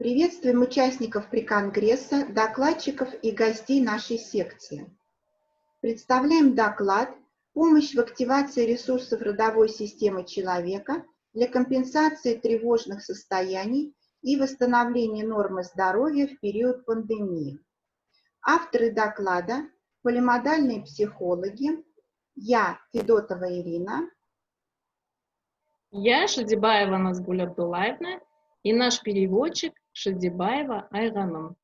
Приветствуем участников конгресса, докладчиков и гостей нашей секции. Представляем доклад «Помощь в активации ресурсов родовой системы человека для компенсации тревожных состояний и восстановления нормы здоровья в период пандемии». Авторы доклада – полимодальные психологи, я, Федотова Ирина, я, Шильдебаева Н, и наш переводчик Шильдебаева Н.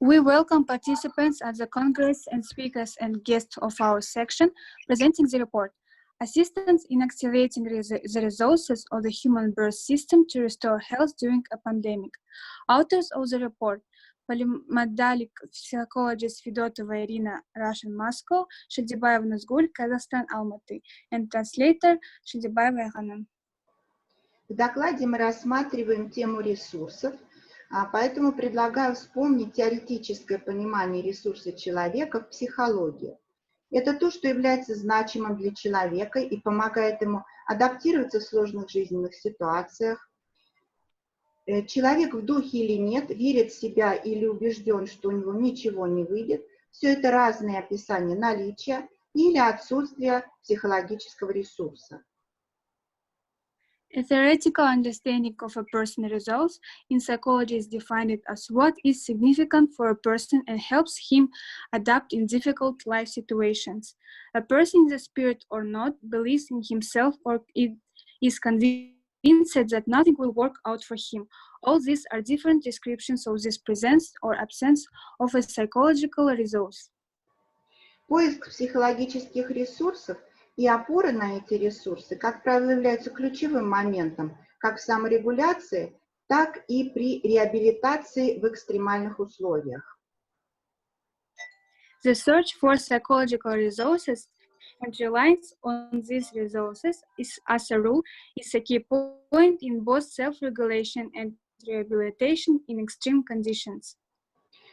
We welcome participants at the Congress and speakers and guests of our section presenting the report, Assistance in Activating the Resources of the Human Birth System to Restore Health During a Pandemic. Authors of the report, polymodalic psychologist Федотова И, Russian, Moscow, Шильдебаева Н, Kazakhstan, Almaty, and translator Шильдебаева Н. В докладе мы рассматриваем тему ресурсов, поэтому предлагаю вспомнить теоретическое понимание ресурса человека в психологии. Это то, что является значимым для человека и помогает ему адаптироваться в сложных жизненных ситуациях. Человек в духе или нет, верит в себя или убежден, что у него ничего не выйдет. Все это разные описания наличия или отсутствия психологического ресурса. A theoretical understanding of a person results in psychology is defined as what is significant for a person and helps him adapt in difficult life situations. A person, in the spirit or not, believes in himself or is convinced that nothing will work out for him. All these are different descriptions of this presence or absence of a psychological resource. Поиск психологических ресурсов и опора на эти ресурсы, как правило, являются ключевым моментом как в саморегуляции, так и при реабилитации в экстремальных условиях. The search for psychological resources and reliance on these resources is, as a rule, is a key point in both self-regulation and rehabilitation in extreme conditions.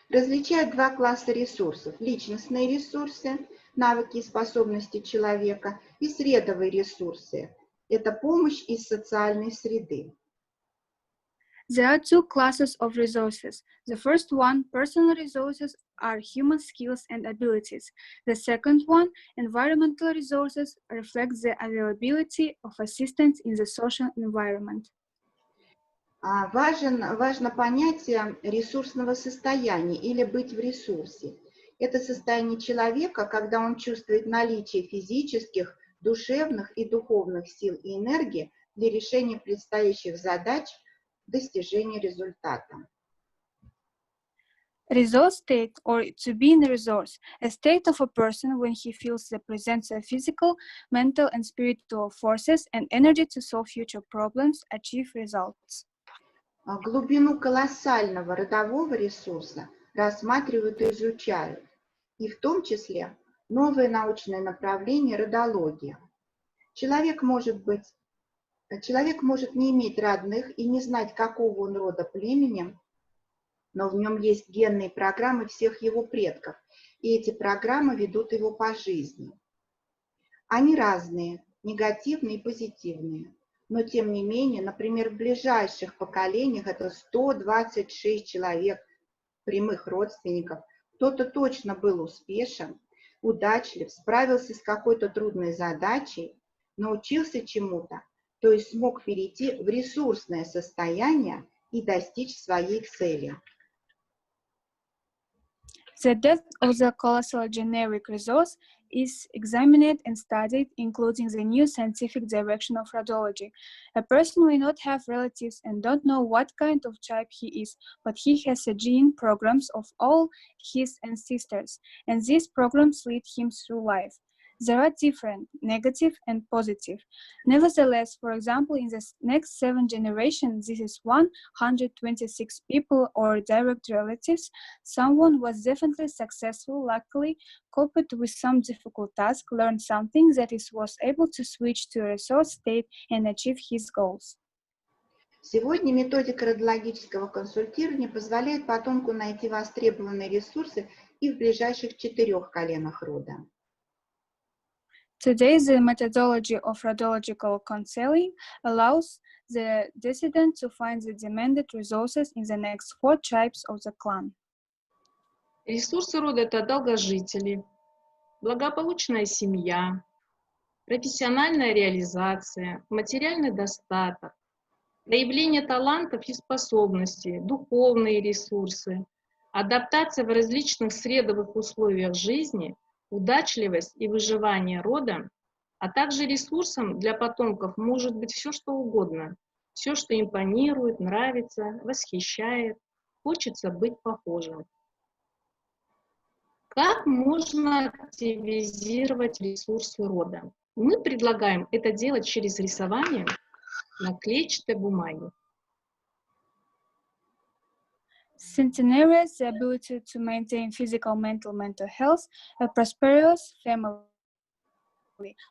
Различают два класса ресурсов – личностные ресурсы, навыки и способности человека, и средовые ресурсы – это помощь из социальной среды. There are two classes of resources. The first one, personal resources, are human skills and abilities. The second one, environmental resources, reflects the availability of assistance in the social environment. Важно понятие ресурсного состояния или быть в ресурсе. Это состояние человека, когда он чувствует наличие физических, душевных и духовных сил и энергии для решения предстоящих задач, достижения результата. Resource state, or to be in a resource, a state of a person when he feels the presence of physical, mental and spiritual forces and energy to solve future problems, achieve results. Глубину колоссального родового ресурса рассматривают и изучают, и в том числе новое научное направление родология. Человек может не иметь родных и не знать, какого он рода племени, но в нем есть генные программы всех его предков, и эти программы ведут его по жизни. Они разные, негативные и позитивные. Но, тем не менее, например, в ближайших поколениях это 126 человек, прямых родственников. Кто-то точно был успешен, удачлив, справился с какой-то трудной задачей, научился чему-то, то есть смог перейти в ресурсное состояние и достичь своей цели. The depth of the colossal generic resource is examined and studied, including the new scientific direction of rodology. A person may not have relatives and don't know what kind of tribe he is, but he has a gene programs of all his ancestors, and these programs lead him through life. There are different, negative and positive. Nevertheless, for example, in the next 7 generations, this is 126 people or direct relatives. Someone was definitely successful, luckily, coped with some difficult task, learned something that is was able to switch to a resource state and achieve his goals. Сегодня методика родологического консультирования позволяет потомку найти востребованные ресурсы и в ближайших 4 коленах рода. Today, the methodology of rodological counseling allows the descendant to find the demanded resources in the next 4 tribes of the clan. Ресурсы рода — это долгожители, благополучная семья, профессиональная реализация, материальный достаток, проявление талантов и способностей, духовные ресурсы, адаптация в различных средовых условиях жизни, удачливость и выживание рода, а также ресурсом для потомков может быть все, что угодно, все, что импонирует, нравится, восхищает, хочется быть похожим. Как можно активизировать ресурсы рода? Мы предлагаем это делать через рисование на клетчатой бумаге. Centenaries, the ability to maintain physical, mental health, a prosperous family,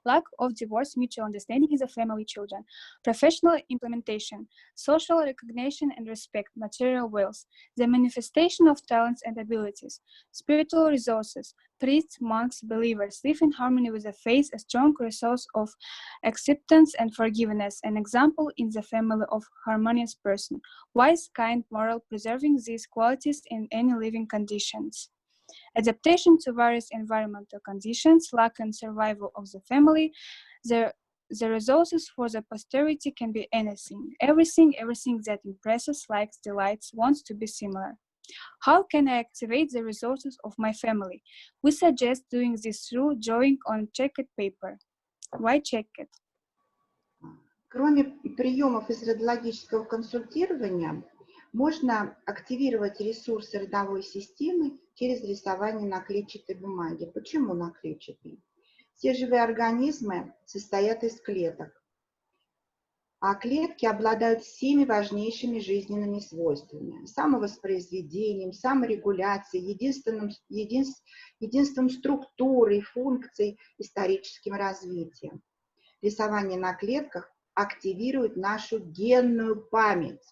lack of divorce, mutual understanding in the family, children, professional implementation, social recognition and respect, material wealth, the manifestation of talents and abilities, spiritual resources, priests, monks, believers live in harmony with the faith, a strong resource of acceptance and forgiveness, an example in the family of harmonious person, wise, kind, moral, preserving these qualities in any living conditions. Adaptation to various environmental conditions, luck and survival of the family, the resources for the posterity can be anything, everything that impresses, likes, delights, wants to be similar. How can I activate the resources of my family? We suggest doing this through drawing on checked paper. Why checked? Кроме приемов из родологического консультирования, можно активировать ресурсы родовой системы через рисование на клетчатой бумаге. Почему на клетчатой? Все живые организмы состоят из клеток, а клетки обладают всеми важнейшими жизненными свойствами: самовоспроизведением, саморегуляцией, единством структуры, функций, историческим развитием. Рисование на клетках активирует нашу генную память.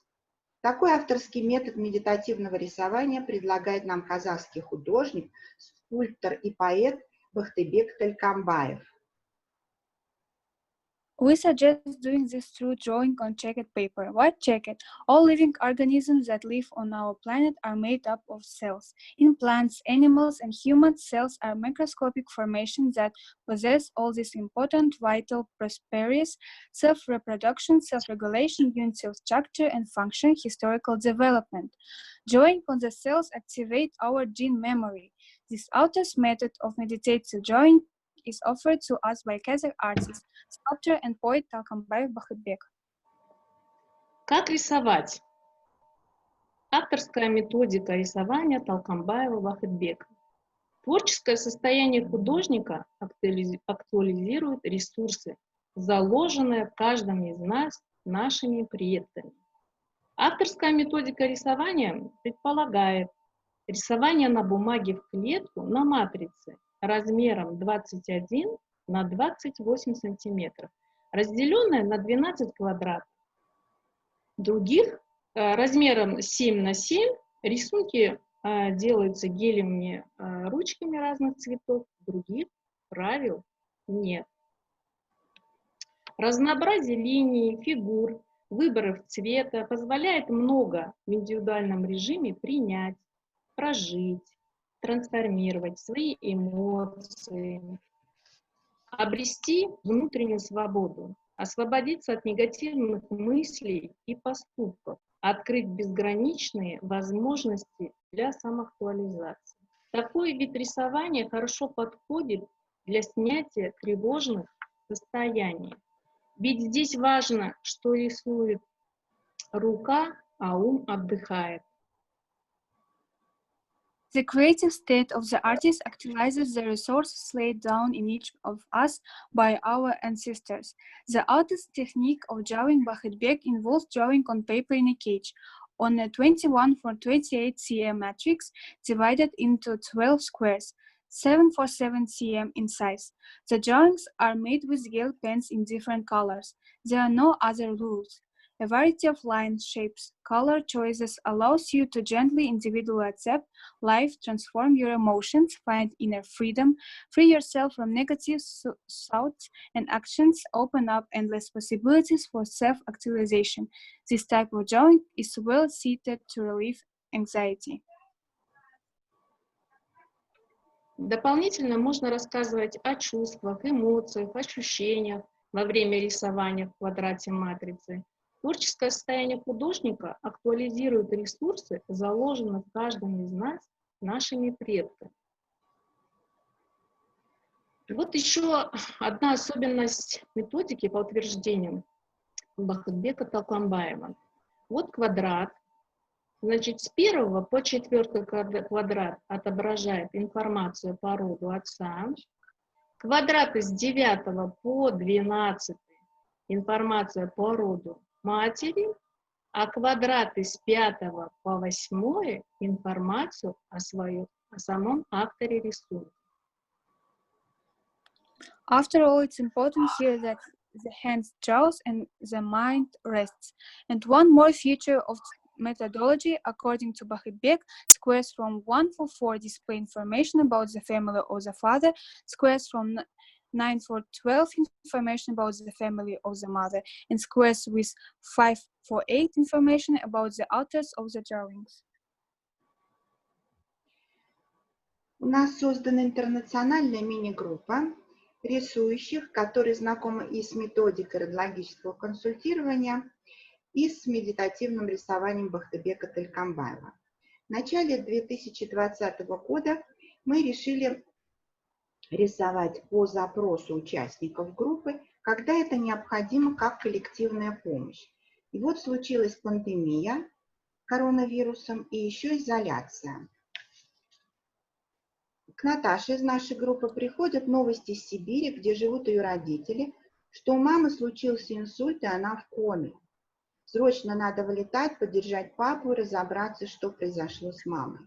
Такой авторский метод медитативного рисования предлагает нам казахский художник, скульптор и поэт Бахтыбек Талькамбаев. We suggest doing this through drawing on checked paper. Why checked? All living organisms that live on our planet are made up of cells. In plants, animals, and humans, cells are microscopic formations that possess all these important vital properties: self-reproduction, self-regulation, unity of structure and function, historical development. Drawing on the cells activate our gene memory. This author's method of meditative drawing is offered to us by Kazakh artist, sculptor and poet Talkambaev Бахытбек. Как рисовать? Авторская методика рисования Талкамбаева Бахытбека. Творческое состояние художника актуализирует ресурсы, заложенные в каждом из нас нашими предками. Авторская методика рисования предполагает рисование на бумаге в клетку на матрице размером 21 на 28 сантиметров, разделенная на 12 квадратов. Других размером 7 на 7 рисунки делаются гелевыми ручками разных цветов, других правил нет. Разнообразие линий, фигур, выборов цвета позволяет много в индивидуальном режиме принять, прожить, трансформировать свои эмоции, обрести внутреннюю свободу, освободиться от негативных мыслей и поступков, открыть безграничные возможности для самоактуализации. Такой вид рисования хорошо подходит для снятия тревожных состояний. Ведь здесь важно, что рисует рука, а ум отдыхает. The creative state of the artist actualizes the resources laid down in each of us by our ancestors. The artist's technique of drawing Bachitbek involves drawing on paper in a cage, on a 21 for 28 cm matrix divided into 12 squares, 7 for 7 cm in size. The drawings are made with gel pens in different colors. There are no other rules. A variety of lines, shapes, color choices allows you to gently individually accept life, transform your emotions, find inner freedom, free yourself from negative thoughts and actions, open up endless possibilities for self-actualization. This type of drawing is well suited to relieve anxiety. Дополнительно можно рассказывать о чувствах, эмоциях, ощущениях во время рисования в квадрате матрицы. Творческое состояние художника актуализирует ресурсы, заложенные в каждом из нас нашими предками. Вот еще одна особенность методики по утверждениям Бахытбека Толкамбаева. Вот квадрат. Значит, с 1 по 4 квадрат отображает информацию по роду отца. Квадраты с 9 по 12 информация по роду матери, а квадраты с 5 по 8 информацию о самом авторе рисунка. After all, it's important here that the hand draws and the mind rests. And one more feature of methodology, according to Bachitbek, squares from 1 to 4 display information about the family or the father, squares from 9 to 12 information about the family of the mother, and squares with 5 to 8 information about the authors of the drawings. У нас создана интернациональная мини-группа рисующих, которые знакомы и с методикой родологического консультирования, и с медитативным рисованием Бахытбека Толкамбаева. В начале 2020 года мы решили рисовать по запросу участников группы, когда это необходимо как коллективная помощь. И вот случилась пандемия коронавирусом и еще изоляция. К Наташе из нашей группы приходят новости из Сибири, где живут ее родители, что у мамы случился инсульт, и она в коме. Срочно надо вылетать, поддержать папу и разобраться, что произошло с мамой.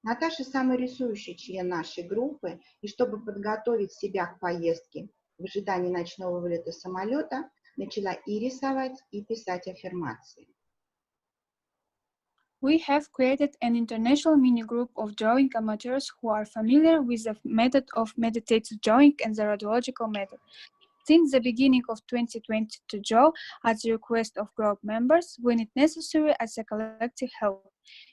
Наташа самый рисующий член нашей группы, и чтобы подготовить себя к поездке в ожидании ночного вылета самолета, начала и рисовать, и писать аффирмации. We have created an international mini-group of drawing amateurs who are familiar with the method of meditative drawing and the rodological method. Since the beginning of 2020 to draw at the request of group members when it necessary as a collective help.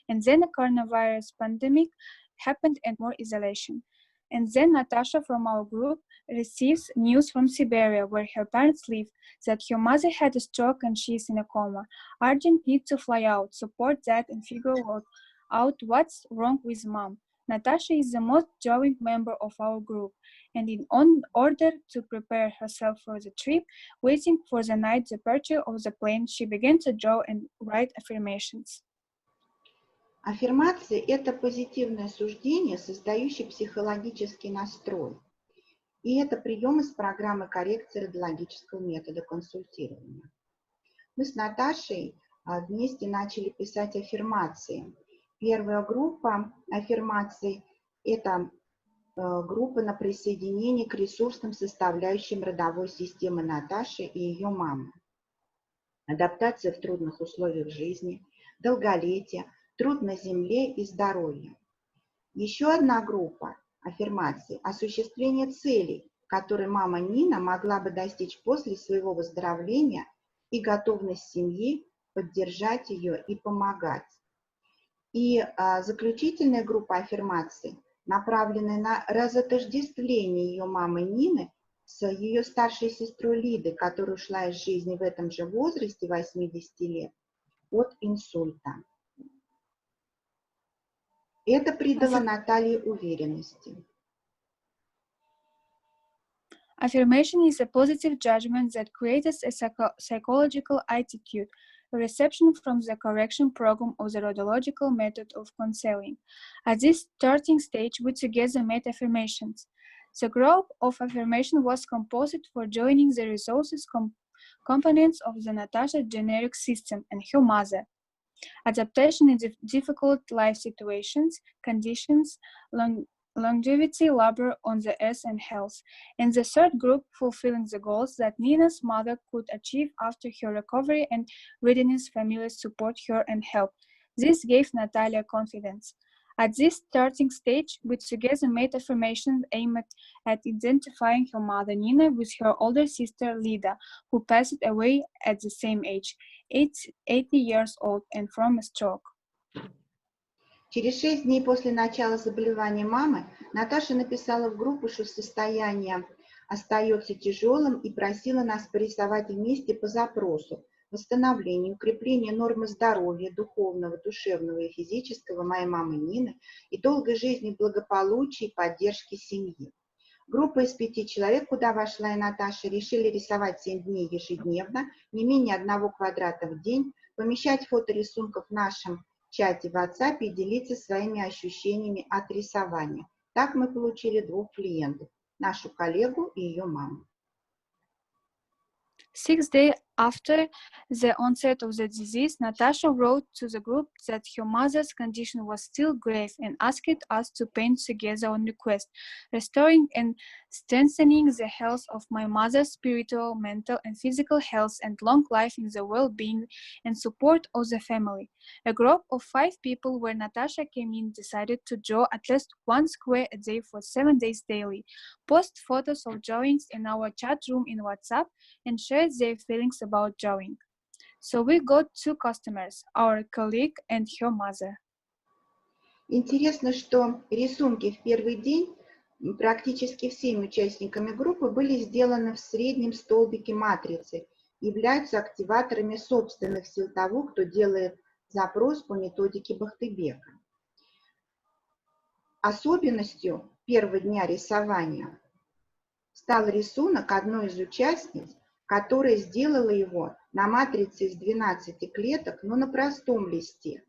And then a coronavirus pandemic happened and more isolation. And then Natasha from our group receives news from Siberia, where her parents live, that her mother had a stroke and she is in a coma. Urgent need to fly out, support that, and figure out what's wrong with mom. Natasha is the most drawing member of our group, and in order to prepare herself for the trip, waiting for the night departure of the plane, she began to draw and write affirmations. Аффирмации – это позитивное суждение, создающее психологический настрой. И это прием из программы коррекции родологического метода консультирования. Мы с Наташей вместе начали писать аффирмации. Первая группа аффирмаций – это группа на присоединение к ресурсным составляющим родовой системы Наташи и ее мамы. Адаптация в трудных условиях жизни, долголетие, труд на земле и здоровье. Еще одна группа аффирмаций – осуществление целей, которые мама Нина могла бы достичь после своего выздоровления, и готовность семьи поддержать ее и помогать. И заключительная группа аффирмаций, направленная на разотождествление ее мамы Нины с ее старшей сестрой Лидой, которая ушла из жизни в этом же возрасте, 80 лет, от инсульта. Это придало Наталье уверенности. Affirmation is a positive judgment that creates a psychological attitude, a reception from the correction program of the rodological method of counseling. At this starting stage, we together made affirmations. The group of affirmation was composed for joining the resources components of the Natasha generic system and her mother. Adaptation in difficult life situations, conditions, longevity, labor on the earth, and health. In the third group, fulfilling the goals that Nina's mother could achieve after her recovery and readiness families support her and help. This gave Natalia confidence. At this starting stage, we together made affirmations aimed at identifying her mother Nina with her older sister Lida, who passed away at the same age, 80 years old, and from a stroke. Через 6 дней после начала заболевания мамы Наташа написала в группу, что состояние остается тяжелым и просила нас порисовать вместе по запросу восстановления, укрепления нормы здоровья, духовного, душевного и физического моей мамы Нины и долгой жизни, благополучия и поддержки семьи. Группа из 5 человек, куда вошла и Наташа, решили рисовать 7 дней ежедневно, не менее 1 квадрата в день, помещать фото рисунков в нашем чате в WhatsApp и делиться своими ощущениями от рисования. Так мы получили 2 клиентов, нашу коллегу и ее маму. 6 days after the onset of the disease, Natasha wrote to the group that her mother's condition was still grave and asked us to paint together on request, restoring and strengthening the health of my mother's spiritual, mental, and physical health and long life in the well-being and support of the family. A group of 5 people where Natasha came in decided to draw at least 1 square a day for 7 days daily, post photos of drawings in our chat room in WhatsApp, and share their feelings about drawing. So we got 2 customers, our colleague and her mother. Интересно, что рисунки в первый день практически всеми участниками группы были сделаны в среднем столбике матрицы, являются активаторами собственных сил того, кто делает запрос по методике Бахтыбека. Особенностью первого дня рисования стал рисунок одной из участниц, которая сделала его на матрице из 12 клеток, но на простом листе,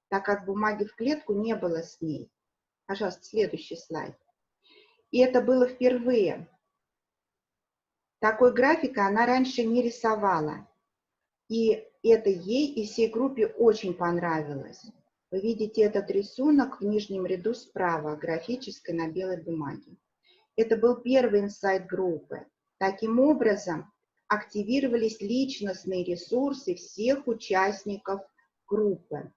так как бумаги в клетку не было с ней. Пожалуйста, следующий слайд. И это было впервые. Такой графикой она раньше не рисовала. И это ей и всей группе очень понравилось. Вы видите этот рисунок в нижнем ряду справа, графической на белой бумаге. Это был первый инсайт группы. Таким образом, активировались личностные ресурсы всех участников группы.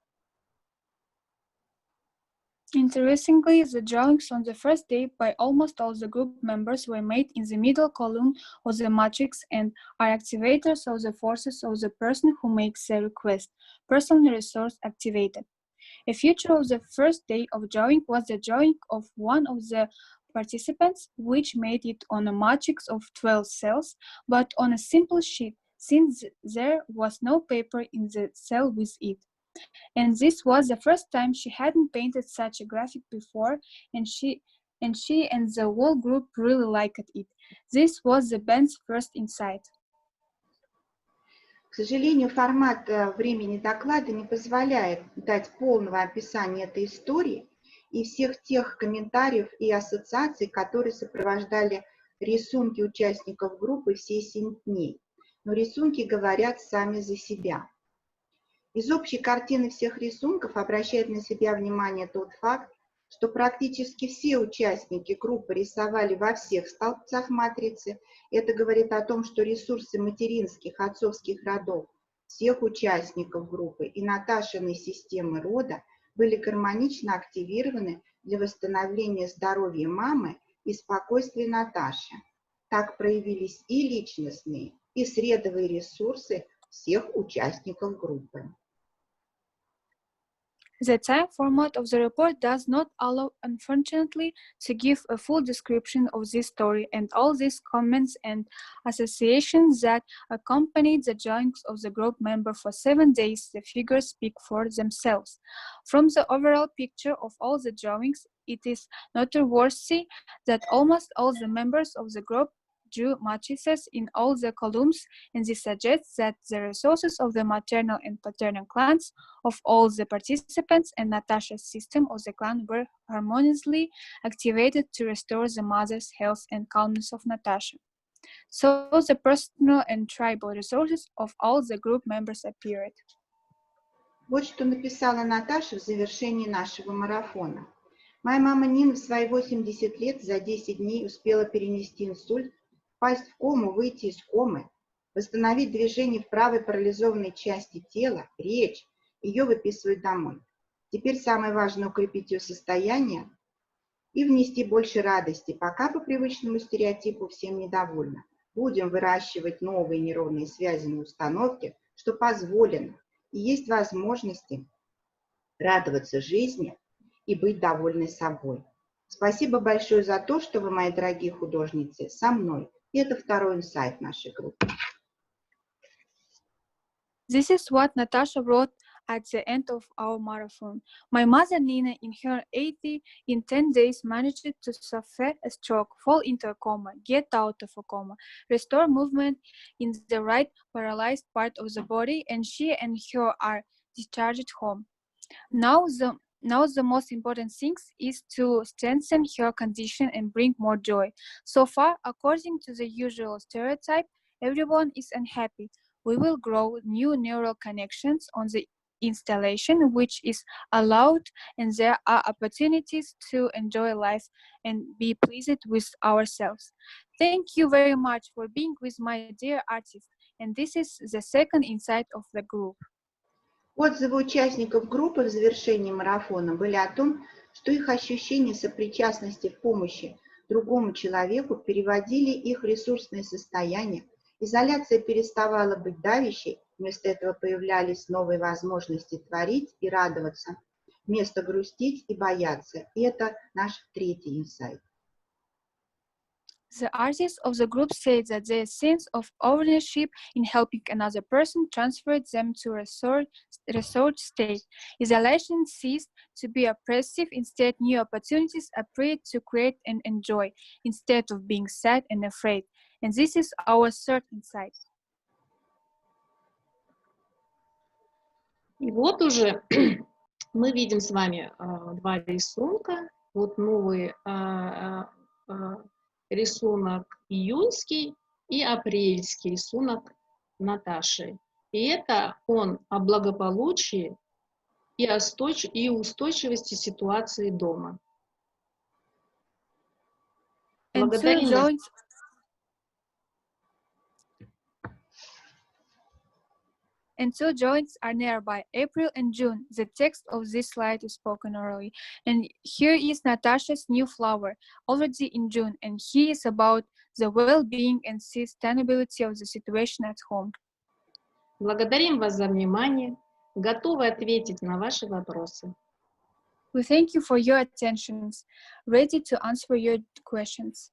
Interestingly, the drawings on the first day by almost all the group members were made in the middle column of the matrix and are activators of the forces of the person who makes the request, personal resource activated. A feature of the first day of drawing was the drawing of one of the participants, which made it on a matrix of 12 cells, but on a simple sheet, since there was no paper in the cell with it. And this was the first time she hadn't painted such a graphic before, and she and the whole group really liked it. This was the band's first insight. К сожалению, формат времени доклада не позволяет дать полного описания этой истории и всех тех комментариев и ассоциаций, которые сопровождали рисунки участников группы все 7 дней. Но рисунки говорят сами за себя. Из общей картины всех рисунков обращает на себя внимание тот факт, что практически все участники группы рисовали во всех столбцах матрицы. Это говорит о том, что ресурсы материнских, отцовских родов всех участников группы и Наташиной системы рода были гармонично активированы для восстановления здоровья мамы и спокойствия Наташи. Так проявились и личностные, и средовые ресурсы всех участников группы. The time format of the report does not allow, unfortunately, to give a full description of this story and all these comments and associations that accompanied the drawings of the group member for 7 days. The figures speak for themselves. From the overall picture of all the drawings, it is noteworthy that almost all the members of the group drew matrices in all the columns, and this suggests that the resources of the maternal and paternal clans of all the participants and Natasha's system of the clan were harmoniously activated to restore the mother's health and calmness of Natasha. So the personal and tribal resources of all the group members appeared. Вот что написала Наташа в завершении нашего марафона. Моя мама Нина в свои 80 лет за 10 дней успела перенести инсульт, впасть в кому, выйти из комы, восстановить движение в правой парализованной части тела, речь. Ее выписывают домой. Теперь самое важное — укрепить ее состояние и внести больше радости, пока по привычному стереотипу всем недовольны. Будем выращивать новые нейронные связи на установке, что позволено, и есть возможности радоваться жизни и быть довольной собой. Спасибо большое за то, что вы, мои дорогие художницы, со мной. И это второй инсайт нашей группы. This is what Natasha wrote at the end of our marathon. My mother Nina, in her 80 in 10 days, managed to suffer a stroke, fall into a coma, get out of a coma, restore movement in the right paralyzed part of the body, and she and her are discharged home. Now the most important thing is to strengthen her condition and bring more joy. So far, according to the usual stereotype, everyone is unhappy. We will grow new neural connections on the installation, which is allowed, and there are opportunities to enjoy life and be pleased with ourselves. Thank you very much for being with my dear artist. And this is the second insight of the group. Отзывы участников группы в завершении марафона были о том, что их ощущение сопричастности в помощи другому человеку переводили их ресурсное состояние, изоляция переставала быть давящей, вместо этого появлялись новые возможности творить и радоваться, вместо грустить и бояться. И это наш третий инсайт. The artists of the group say that their sense of ownership in helping another person transferred them to a restored state. Isolation ceased to be oppressive, instead new opportunities appeared to create and enjoy, instead of being sad and afraid. And this is our third insight. И вот уже мы видим с вами два рисунка. Вот новый рисунок июньский и апрельский рисунок Наташи. И это он о благополучии и устойчивости ситуации дома. Благодарим. And two joints are nearby, April and June. The text of this slide is spoken orally. And here is Natasha's new flower, already in June, and he is about the well-being and sustainability of the situation at home. Благодарим вас за внимание. Готовы ответить на ваши вопросы. We thank you for your attention, ready to answer your questions.